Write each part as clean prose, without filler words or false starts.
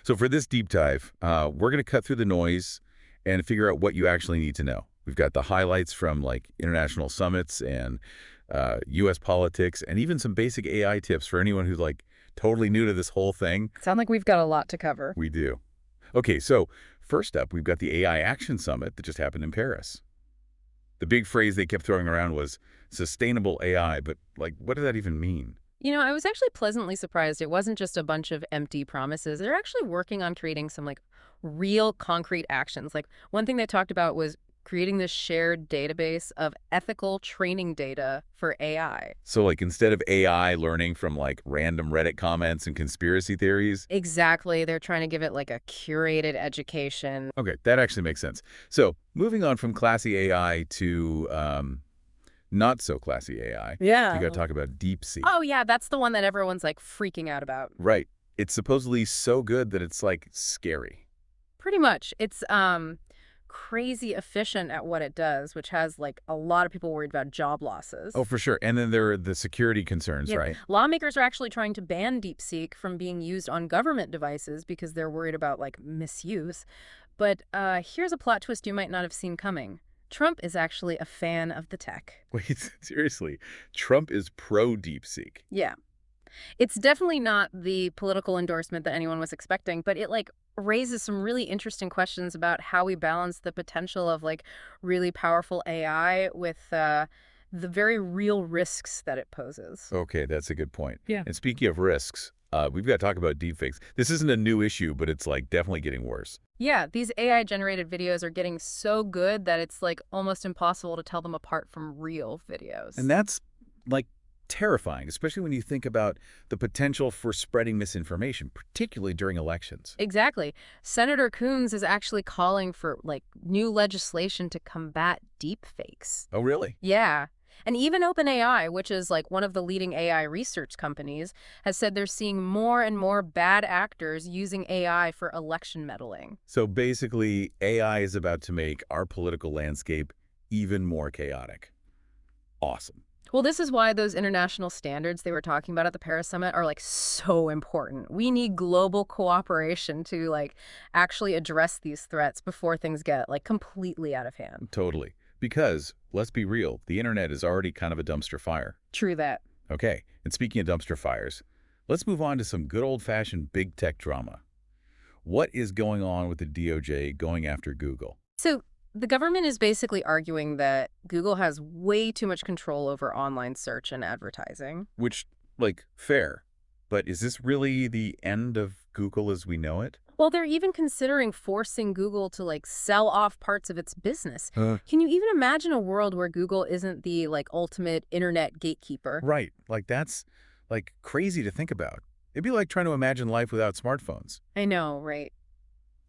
So for this deep dive, we're going to cut through the noise and figure out what you actually need to know. We've got the highlights from like international summits and U.S. politics, and even some basic AI tips for anyone who's like totally new to this whole thing. Sound like we've got a lot to cover. We do. Okay, so first up, we've got the AI Action Summit that just happened in Paris. The big phrase they kept throwing around was sustainable AI, but like, what does that even mean? You know, I was actually pleasantly surprised. It wasn't just a bunch of empty promises. They're actually working on creating some like real concrete actions. Like one thing they talked about was creating this shared database of ethical training data for AI. So like instead of AI learning from like random Reddit comments and conspiracy theories. Exactly. They're trying to give it like a curated education. Okay, that actually makes sense. So moving on from classy AI to not so classy AI. Yeah. You got to talk about DeepSeek. Oh, yeah. That's the one that everyone's like freaking out about. Right. It's supposedly so good that it's like scary. Pretty much. It's crazy efficient at what it does, which has like a lot of people worried about job losses. Oh, for sure. And then there are the security concerns, Yeah. right? Lawmakers are actually trying to ban DeepSeek from being used on government devices because they're worried about like misuse. But here's a plot twist you might not have seen coming. Trump is actually a fan of the tech. Wait, seriously. Trump is pro DeepSeek. Yeah. It's definitely not the political endorsement that anyone was expecting, but it like raises some really interesting questions about how we balance the potential of like really powerful AI with the very real risks that it poses. Okay, that's a good point. Yeah. And speaking of risks, we've got to talk about deepfakes. This isn't a new issue, but it's like definitely getting worse. Yeah, these AI-generated videos are getting so good that it's like almost impossible to tell them apart from real videos. And that's like terrifying, especially when you think about the potential for spreading misinformation, particularly during elections. Exactly. Senator Coons is actually calling for like new legislation to combat deepfakes. Oh, really? Yeah. And even OpenAI, which is like one of the leading AI research companies, has said they're seeing more and more bad actors using AI for election meddling. So basically, AI is about to make our political landscape even more chaotic. Awesome. Well, this is why those international standards they were talking about at the Paris Summit are like so important. We need global cooperation to like actually address these threats before things get like completely out of hand. Totally. Because, let's be real, the internet is already kind of a dumpster fire. True that. Okay, and speaking of dumpster fires, let's move on to some good old-fashioned big tech drama. What is going on with the DOJ going after Google? So the government is basically arguing that Google has way too much control over online search and advertising. Which, like, fair. But is this really the end of Google as we know it? Well, they're even considering forcing Google to like sell off parts of its business. Can you even imagine a world where Google isn't the like ultimate internet gatekeeper? Right. Like, that's, like, crazy to think about. It'd be like trying to imagine life without smartphones. I know, right?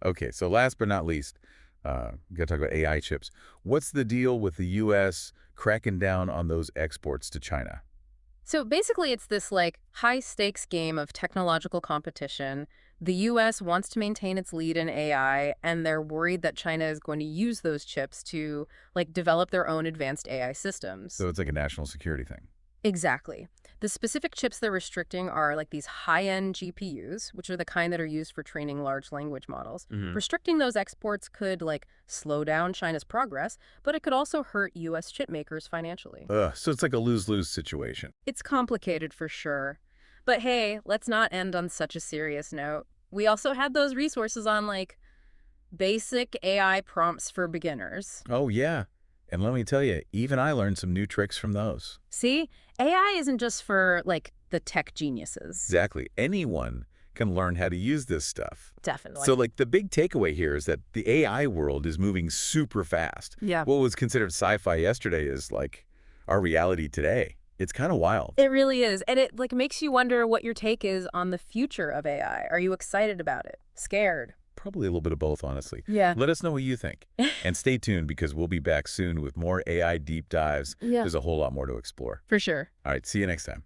Okay, so last but not least, we got to talk about AI chips. What's the deal with the U.S. cracking down on those exports to China? So basically, it's this like high stakes game of technological competition. The U.S. wants to maintain its lead in AI, and they're worried that China is going to use those chips to like develop their own advanced AI systems. So it's like a national security thing. Exactly. The specific chips they're restricting are like these high-end GPUs, which are the kind that are used for training large language models. Restricting those exports could like slow down China's progress, but it could also hurt U.S. chip makers financially. So it's like a lose-lose situation. It's complicated for sure. But hey, let's not end on such a serious note. We also had those resources on like basic AI prompts for beginners. Oh, yeah. And let me tell you, even I learned some new tricks from those. See, AI isn't just for like the tech geniuses. Exactly. Anyone can learn how to use this stuff. Definitely. So like the big takeaway here is that the AI world is moving super fast. Yeah. What was considered sci-fi yesterday is like our reality today. It's kind of wild. It really is. And it like makes you wonder what your take is on the future of AI. Are you excited about it? Scared? Probably a little bit of both, honestly. Yeah. Let us know what you think. And stay tuned because we'll be back soon with more AI deep dives. Yeah. There's a whole lot more to explore. For sure. All right, see you next time.